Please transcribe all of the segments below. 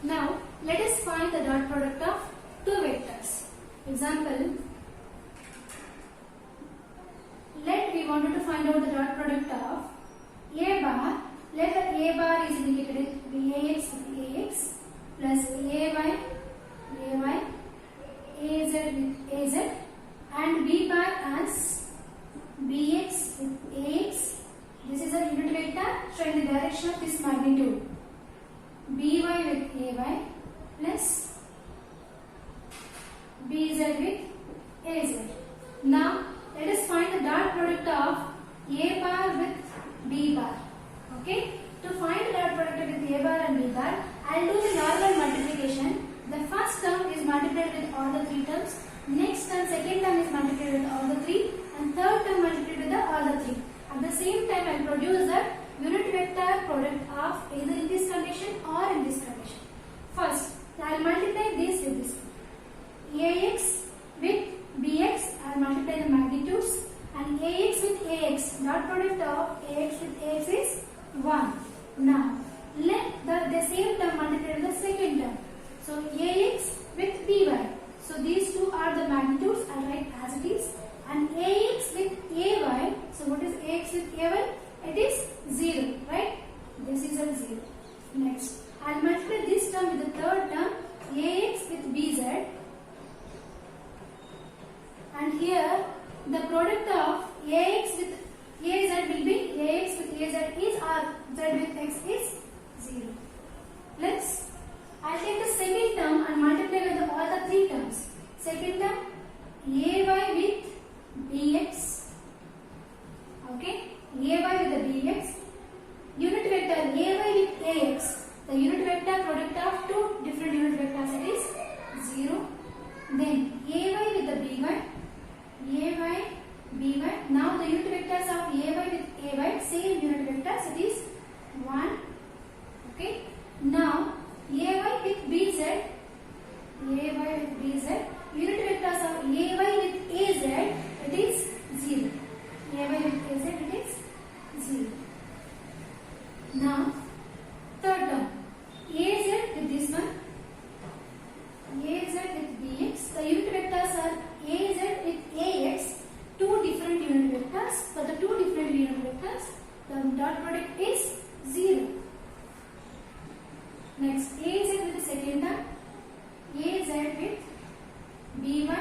Now let us find the dot product of two vectors. Example, we wanted to find out the dot product of a bar. Let the a bar is indicated with ax with ax plus ay, az with az, and b bar as bx with ax. This is a unit vector showing the direction of this magnitude. By with ay plus bz with az. Now let us find the dot product of a bar with b bar. Okay? To find the dot product with a bar and b bar, I will do the normal multiplication. The first term is multiplied with all the three terms. Next term, second term is multiplied with all the three, and third term multiplied with all the three. At the same time, I will produce the unit vector product of either in this condition or in this condition. First, I will multiply this with this. Ax with bx, I will multiply the magnitudes, and ax with ax. Dot product of ax with ax is 1. Now, let the same term multiply with the second term. So, ax with by. So, these two are the magnitudes. I will write as it is. And ax with ay. So, what is ax with ay? It is 0, right? This is a 0. Next, I will multiply this term with the third term, ax with bz. And here, the product of ax with az will be ax with az is or z with x is 0. I will take the second term and multiply with all the three terms. Second term, ay with bx. Okay, ay with the bx. Unit vector ay with ax. The unit vector product of two different unit vectors, it is 0. Then ay with the by. By. Now the unit vectors of ay with ay, same unit vectors, it is 1. Okay. Now ay with bz. Unit vectors of ay with az, it is 0. Ay with az, it is 0. Now third term, az with this one, az with bx. The unit vectors are az with ax. Two different unit vectors. For the two different unit vectors, the dot product is 0. Next, az with the second term, az with by.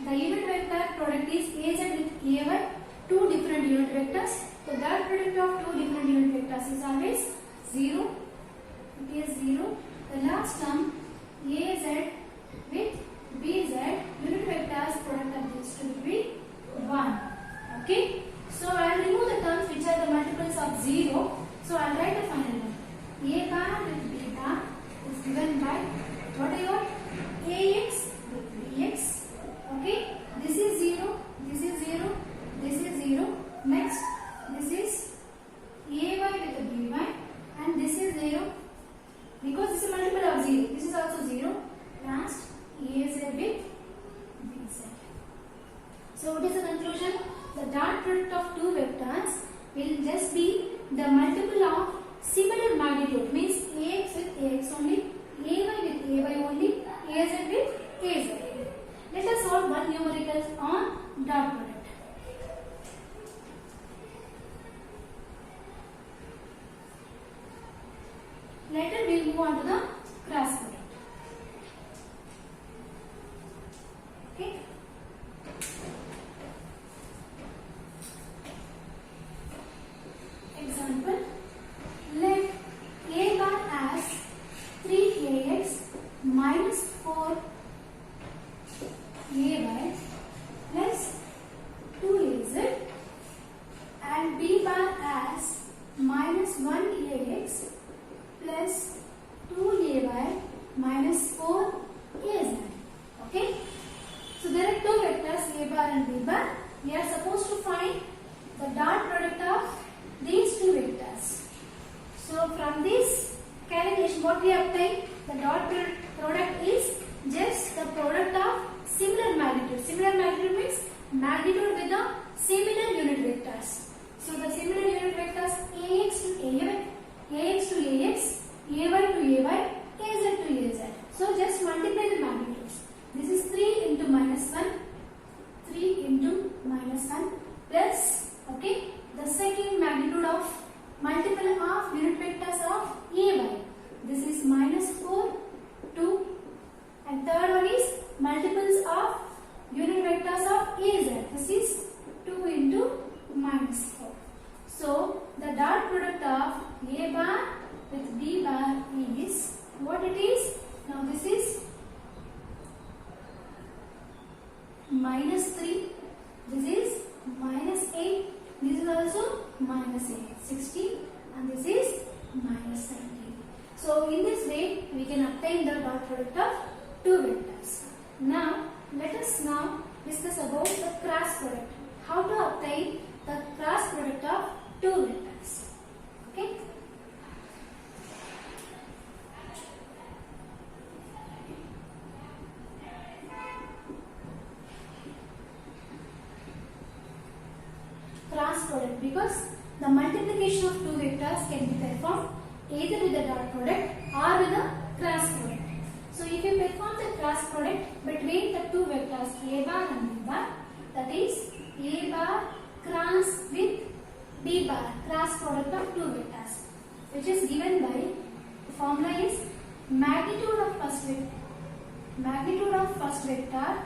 The unit vector product is az with ay. Two different unit vectors. The dot product of two different unit vectors is always 0. It is 0. The last term, az with bz. Unit vectors product of these two will be 1. Okay. So I will remove the terms which are the multiples of 0. So I will write the final one. A bar with beta is given by what I got? Ax with bx. Okay. This is 0. This is 0. This is 0. Next, this is ay with the by, and this is 0. Because this is a multiple of 0. This is also 0. Last, az with bz. So what is the conclusion? The dot product of two vectors will just be the multiple of similar magnitude, means ax with ax only, ay with ay only, az with az. Let us solve one numerical on dot product. Later we will move on to the cross product. Okay. Example, let a bar as 3ax minus 4ay plus 2az and b bar as minus 1ax plus 2ay minus 4az. Okay. So there are two vectors a bar and b bar. We are supposed to find the dot product of these two vectors. So from this calculation, what we obtain, the dot product is just the product of similar magnitude. Similar magnitude means magnitude with the similar unit vectors. So the similar unit vectors ax to ay, ax to ax, ay to ay, az to az. this way we can obtain the dot product of two vectors. Now let us now discuss about the cross product. How to obtain the cross product of two vectors. Okay. Cross product, because the multiplication of two vectors can be performed either with the dot product or with the cross product. So if you perform the cross product between the two vectors a bar and b bar, that is a bar cross with b bar, cross product of two vectors, which is given by, the formula is magnitude of first vector,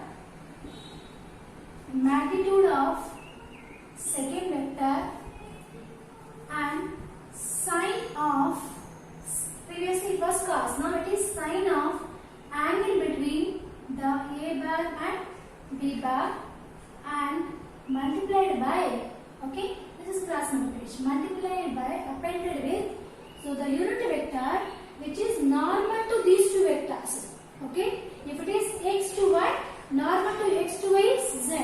magnitude of second vector, and sine of, previously it was cos, now it is sine of angle between the a bar and b bar, and multiplied by, okay, this is cross multiplication, multiplied by, appended with, so the unit vector which is normal to these two vectors. Okay, if it is x to y, normal to x to y is z.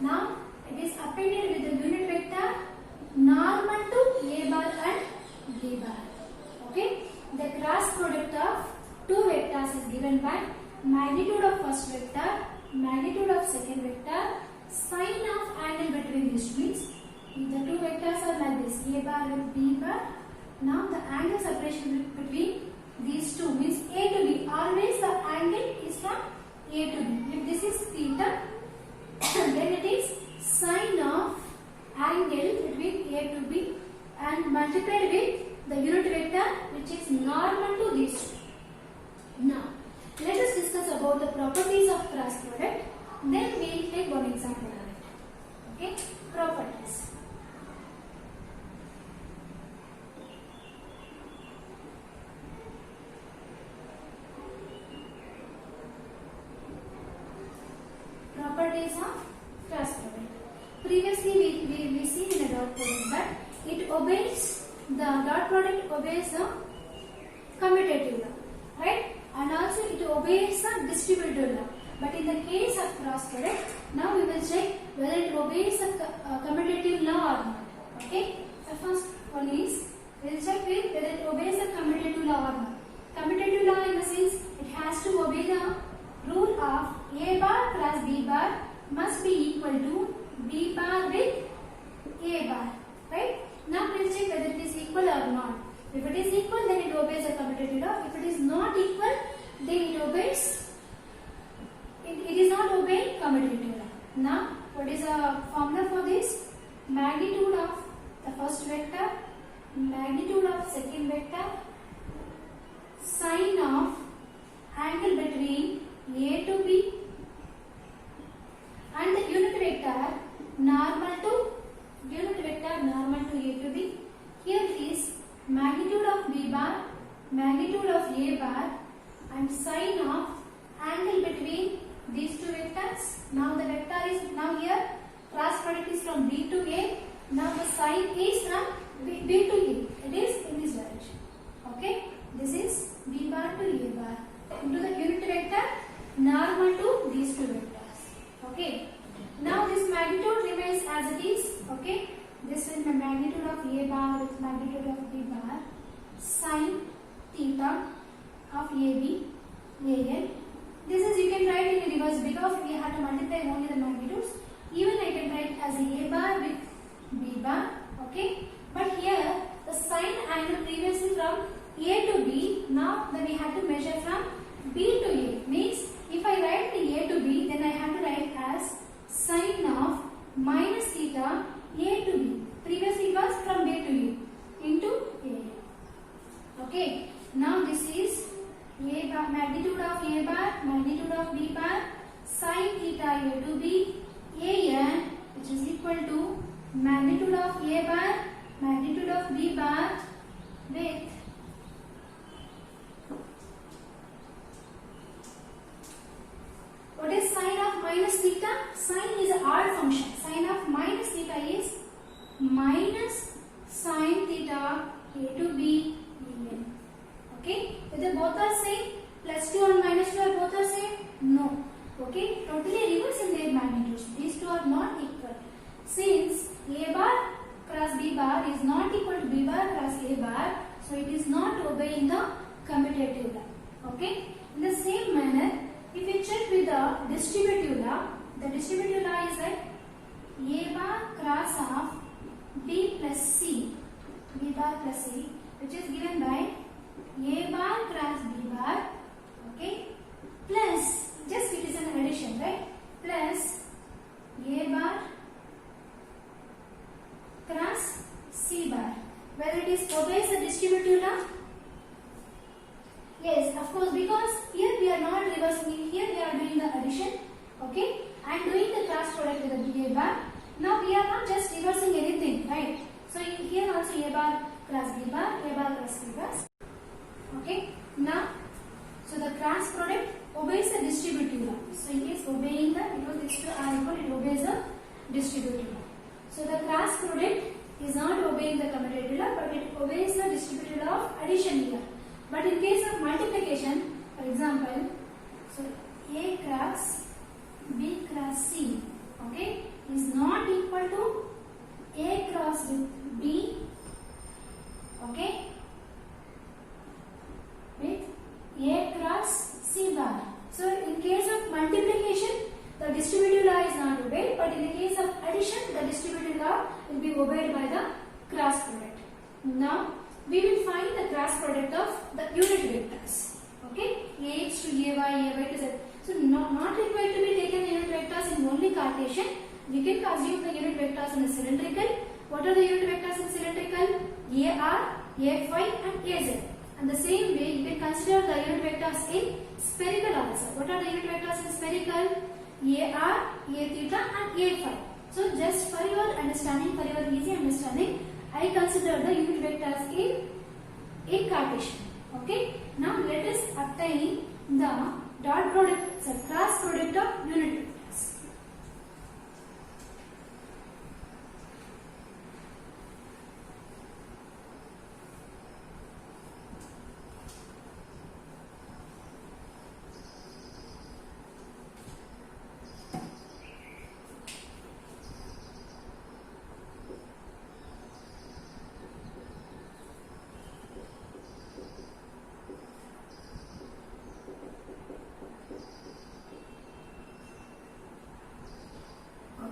Now it is appended with the unit vector normal to a bar and b bar. Okay, the cross product of two vectors is given by magnitude of first vector, magnitude of second vector, sine of angle between these two. Means if the two vectors are like this, a bar with b bar, now the angle separation between these two means a to b. Always the angle is from a to b. If this is theta, then it is sine of angle between a to b and multiplied with the unit vector which is normal to these two. Now let us discuss about the properties of cross product. Then we will take one example of it. Okay, properties. Properties of cross product. Previously we seen in the dot product that it obeys, the dot product obeys the commutative law, right? And also it obeys the distributive law. But in the case of cross product, now we will check whether it obeys the commutative law or not. Okay? The first one is, we will check with whether it obeys the commutative law or not. Commutative law in the sense it has to obey the rule of a bar plus b bar must be equal to b bar with a bar, right? Now we will check whether it is equal or not. If it is equal, then it obeys the commutative law. If it is not equal, then it obeys, it is not obeying commutative law. Now what is the formula for this? Magnitude of the first vector, magnitude of second vector, sine of angle between a to b, and the unit vector normal to a to b. Here it is magnitude of b bar, magnitude of a bar, and sine of angle between these two vectors. Now the vector is, now here cross product is from b to a. Now the sine is from b to a. It is in this direction. Okay, this is b bar to a bar into the unit vector normal to these two vectors. Okay. Now this magnitude remains as it is. Okay. This is the magnitude of a bar with magnitude of b bar, sine theta of ab, an. This is, you can write in reverse because we have to multiply only the magnitudes. Even I can write as a bar with b bar. Okay. But here the sine angle previously from a to b. Now then we have to measure from b to a. Means if I write the a to b, then I have to write as sine of minus theta a to b. Previously it was from a to a into a. Okay. Now this is a bar, magnitude of a bar, magnitude of b bar, sine theta a to b, an, which is equal to magnitude of a bar, magnitude of b bar with what is sine of minus theta? Sine is an odd function. Sine of minus theta is minus sine theta a to b an. Okay, whether both both are same? Plus 2 and minus 2 are both are same? No. Okay, totally reverse in their magnitudes. These two are not equal. Since A bar cross B bar is not equal to B bar cross A bar, so it is not obeying the commutative law. Okay. In the same manner, if we check with the distributive law, the distributive law is like A bar cross of B plus C, B bar plus C, which is given by A bar cross B bar, okay, plus, just it is an addition, right, plus A bar cross C bar. Whether it is obeys the distributive law? Yes, of course, because here we are not reversing it, here we are doing the addition, okay, and doing the cross product with the A bar. Now we are not just reversing anything, right? So here also A bar cross B bar, A bar cross B bar. Okay. Now, so the cross product obeys the distributive law. So it is obeying the, because these two are equal, it obeys the distributive law. So the cross product is not obeying the commutative law, but it obeys the distributive law of addition here. But in case of multiplication, for example, so A cross B cross C, okay, is not equal to A cross with B, okay, with A cross C bar. So in case of multiplication, the distributive law is not obeyed, but in the case of addition, the distributive law will be obeyed by the cross product. Now we will find the cross product of the unit vectors. Okay, Ax to Ay to Z. So not required to be taken unit vectors in only Cartesian. We can assume the unit vectors in a cylindrical. What are the unit vectors in cylindrical? Ar, A5 and Az. And the same way you can consider the unit vectors in spherical also. What are the unit vectors in spherical? Ar, A theta and A5. So just for your understanding, for your easy understanding, I consider the unit vectors in Cartesian. Okay. Now let us obtain the dot product, so cross product of unit vectors.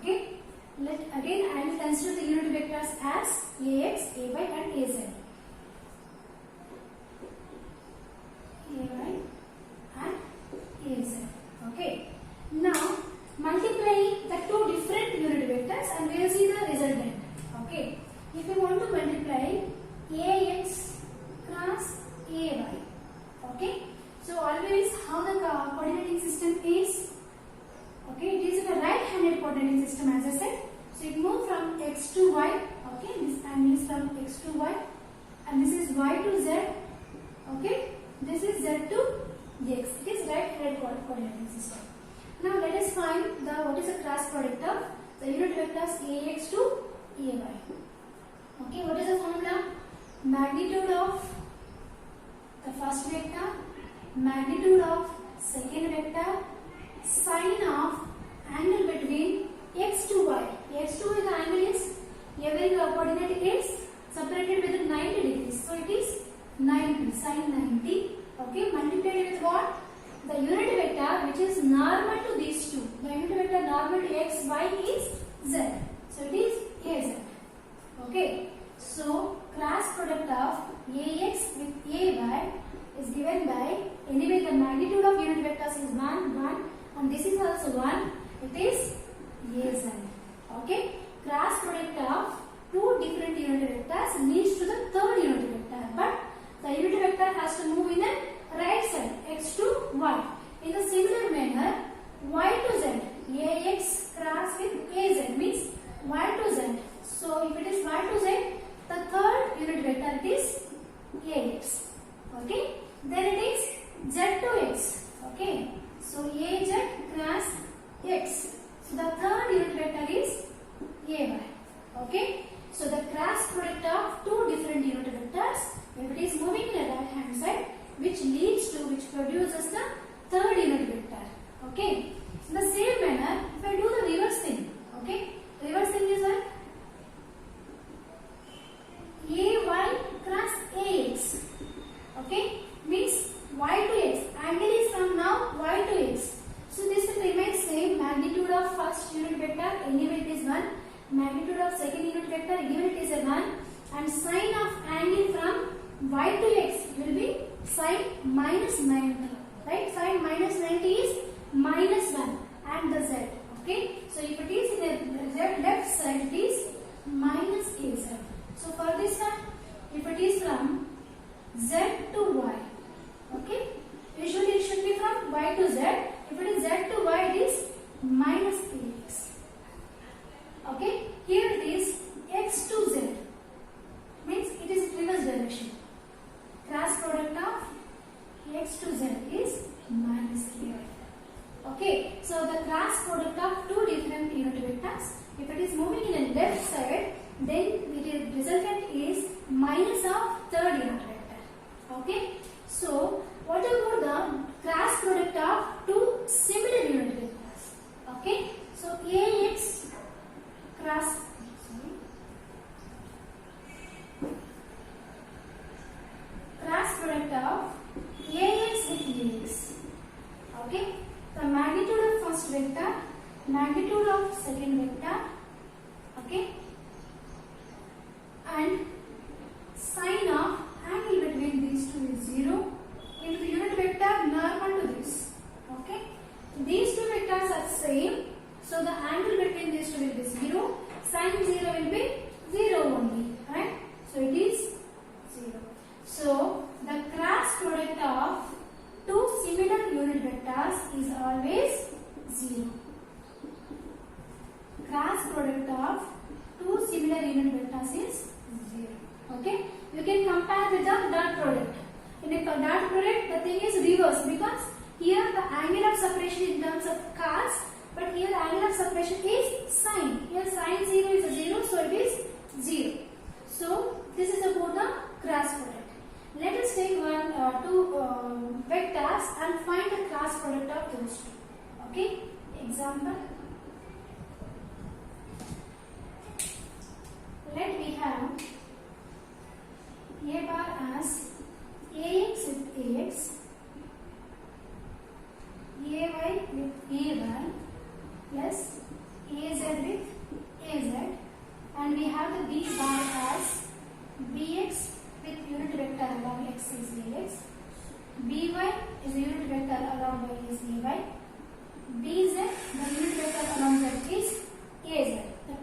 Okay, again I will consider the unit vectors as Ax, Ay and Az. Ay and Az. Okay. Now multiply the two different unit vectors and we will see the resultant. Okay. If you want to multiply Ax cross Ay, okay. So always how the coordinating system is. Okay, it is a right-handed coordinating system as I said. So it moves from x to y. Okay, this angle is from x to y, and this is y to z. Okay, this is z to x. It is right-handed coordinating system. Now let us find the what is the cross product of the unit vectors Ax to Ay. Okay, what is the formula? Magnitude of the first vector, magnitude of second vector, sine of angle between x to y. X2 is the angle is every coordinate is separated with 90 degrees. So it is 90, sine 90. Okay, multiplied with what? The unit vector which is normal to these two. The unit vector normal to x, y is z. So it is Az. Okay, so cross product of Ax with Ay is given by, anyway the magnitude of unit vectors is 1, and this is also 1. It is Az. Okay, cross product of two different unit vectors leads to the third unit vector, but the unit vector has to move in the right side, x to y. In the similar manner, y to z, Ax cross with Az means y to z. So if it is y to z, the third unit vector is Ax. Okay, then it is z to x. Okay, so Az cross x. So the third unit vector is Ay. Okay, so the cross product of two different unit vectors, if it is moving in the right hand side, which leads to 2 which produces the third unit vector. Okay. In the same manner, if I do the reverse thing, okay, reverse thing is what? AY cross AX. Okay, means Y to X. Angle is from now Y to X. So this will remain same. Magnitude of first unit vector, anyway it is 1. Magnitude of second unit vector, given it is a 1. And sign of angle from Y to X will be sine minus 90. Right? Sine minus 90 is minus 1 and the Z. Okay. So if it is in the Z left side, it is minus AZ. So for this one, if it is from Z to Y, okay, usually it should be from Y to Z. If it is Z to Y, it is minus AX. Okay, here it is X to Z, means it is reverse direction. Cross product of X to Z is minus AY. Okay, so the cross product of two different unit vectors, if it is moving in the left side, then the resultant is minus of third unit vector. Okay, so what about the cross product of two similar unit vectors? Okay, so AX cross product of AX with AX. Okay, the magnitude of first vector, magnitude of second vector. Okay, and sign of angle between these two is 0 into the unit vector normal to this. Okay, these two vectors are same, so the angle between these two will be 0. Sin 0 will be 0 only, right? So it is 0. So the cross product of two similar unit vectors is always 0. Cross product of two similar unit vectors is 0. Okay, you can compare with the dot product. In a dot product, the thing is reverse, because here the angle of separation in terms of cos, but here the angle of separation is sine. Here sine 0 is a 0, so it is 0. So this is about the cross product. Let us take two vectors and find the cross product of those two. Okay, example. Let me have A bar as AX with AX, AY with AY plus AZ with AZ, and we have the B bar as BX with unit vector along X is AX, BY is a unit vector along Y is AY, BZ the unit vector along Z is AZ, the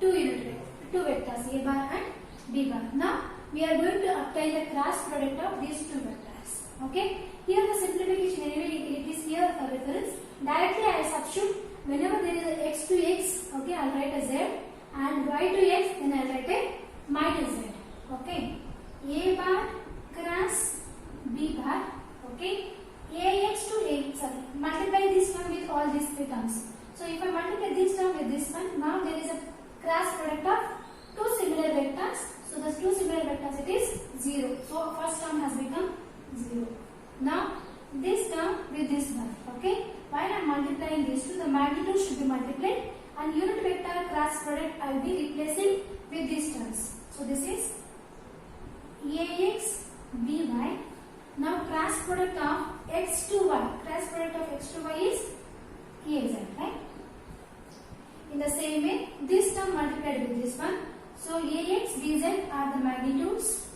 two vectors A bar and B bar. Now we are going to obtain the cross product of these two vectors. Okay, here the simplification, anyway it is here for reference. Directly I substitute whenever there is a X to X, okay, I will write a Z, and Y to X, then I will write a minus Z. Okay, A bar cross B bar. Okay, AX to A, sorry, multiply this one with all these three terms. So if I multiply this term with this one, now there is a cross product of two similar vectors. So the two similar vectors, it is 0. So first term has become 0. Now this term with this one. Okay, while I am multiplying these two, the magnitude should be multiplied, and unit vector cross product I will be replacing with these terms. So this is AX BY. Now cross product of X to Y. Cross product of X to Y is AZ, right? In the same way, this term multiplied with this one. So AX, BZ are the magnitudes.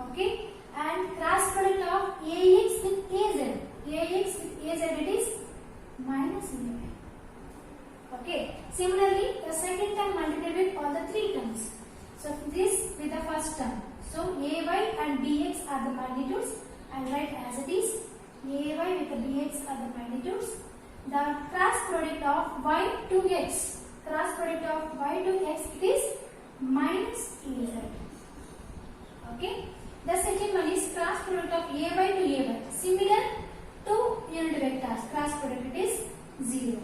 Okay, and cross product of AX with AZ. AX with AZ, it is minus AY. Okay, similarly, the second term multiplied with all the three terms. So this with the first term. So AY and BX are the magnitudes. I will write as it is. AY with the BX are the magnitudes. The cross product of Y to X. Cross product of Y to X, it is minus AZ. Okay. The second one is cross product of AY to AY. Similar to unit vectors. Cross product, it is 0.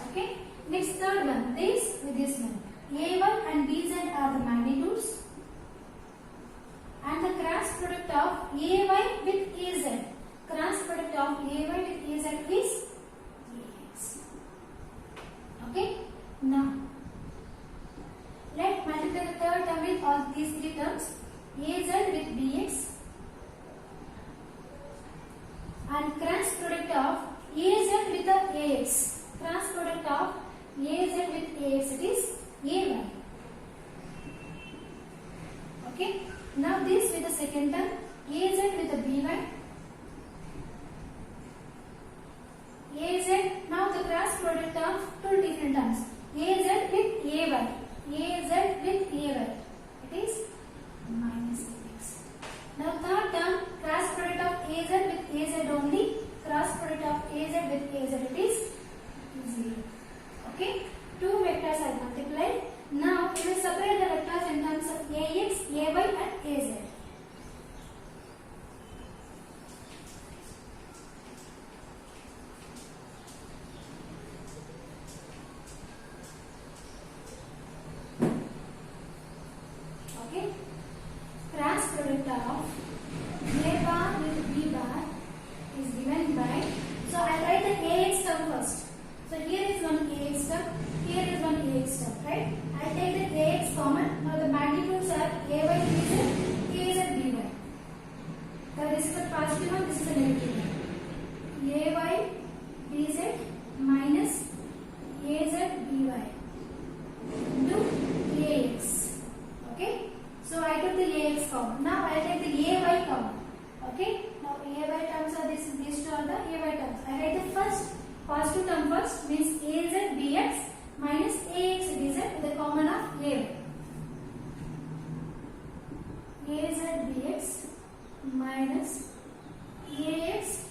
Okay. Next third one. This with this one. AY and BZ are the magnitudes. And the cross product of AY with AZ. AZ with AZ only, cross product of AZ with AZ, it is 0. Okay, two vectors are multiplied. Now we will separate the vectors in terms of AX, AY and AZ. Okay, cross product of A bar with B bar is given by, so I will write the AX term first. So here is one AX term, here is one AX term, right? I will take the AX common. Now the magnitudes are AY, BZ, AZ, BY. This is the positive one, this is the negative one. AY, BZ minus AZ, BY into AX. Okay? So I took the AX common. Now I take the AY common. Okay? Now AY terms are these two are the AY terms. I write the first positive term first, means AZ BX minus AX BZ with the common of AY. AZ BX minus AX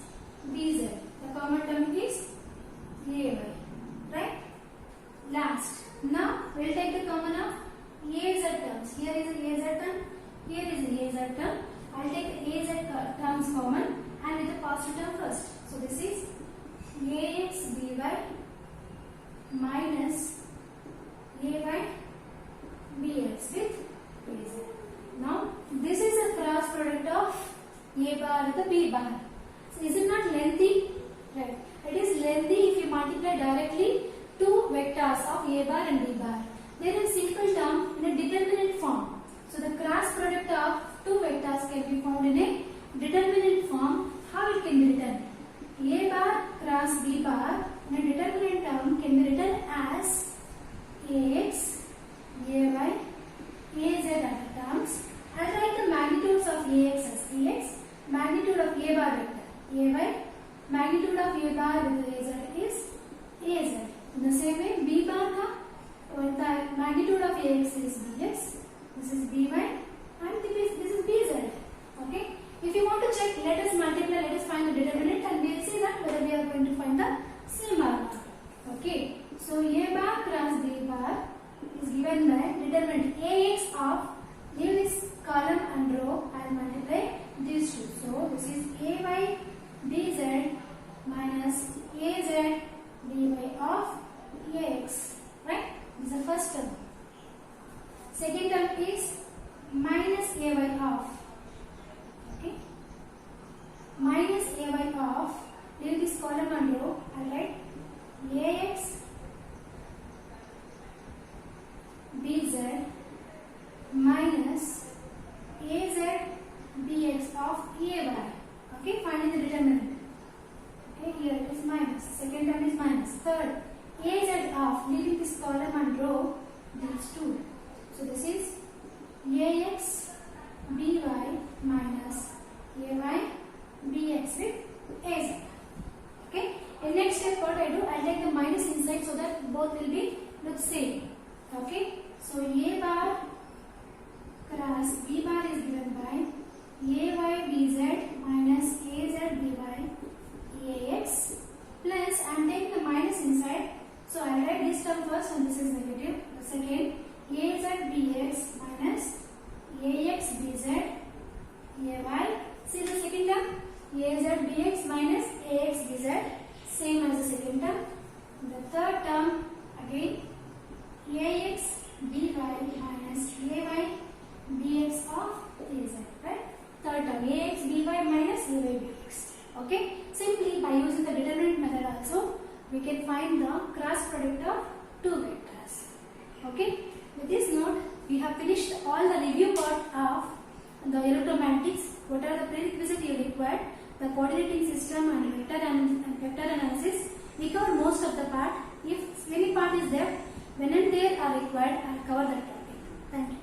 BZ. The common term is AY. Right? Last. Now we will take the common of AZ terms. Here is the AZ term, here is the AZ term. I will take the AZ terms common and with the positive term first. So this is AX BY minus AY BX with AZ. Now this is a cross product of A bar with the B bar. So is it not lengthy? Right. It is lengthy if you multiply directly two vectors of A bar and B bar. There is simple term in a determinant form. So the cross product of two vectors can be found in a determinant form. How it can be written? A bar cross B bar in a determinant term can be written as AX, AY, AZ are the terms. I will write the magnitudes of AX as AX, magnitude of A bar vector AY, magnitude of A bar with AZ is AZ. In the same way, B bar the magnitude of AX is BX, this is BY and this is BZ. Okay. If you want to check, let us multiply, let us find the determinant and we will see that whether we are going to find the same or not. Okay. So A bar cross B bar is given by determinant AX of, leave this column and row and multiply these two. So this is AY BZ minus AZ BY of AX. Right? This is the first term. Second term is minus AY of. Okay? Minus AY of, leave this column and row and write AX BZ minus AZ BX of AY. Okay, finding the determinant. Okay, here it is minus. Second term is minus. Third, AZ of, leaving this column and row, these two. So this is AX BY minus AY BX with AZ. Okay. In next step, what I do, I take the minus inside so that both will be look same. Okay. So A bar cross B bar is given by AY BZ minus AZ BY AX plus I am taking the minus inside. So I write this term first and this is negative. The second AZ BX minus AX BZ AY. See the second term AZ BX minus AX BZ, same as the second term. The third term again AX BY minus AY BX of AZ. Right? Third term AX BY minus AY BX. Okay. Simply by using the determinant method also we can find the cross product of two vectors. Okay. With this note, we have finished all the review part of the electromagnetics. What are the prerequisites you required, the coordinating system and vector analysis. We cover most of the part. If any part is there, when and there are required, I will cover that topic. Thank you.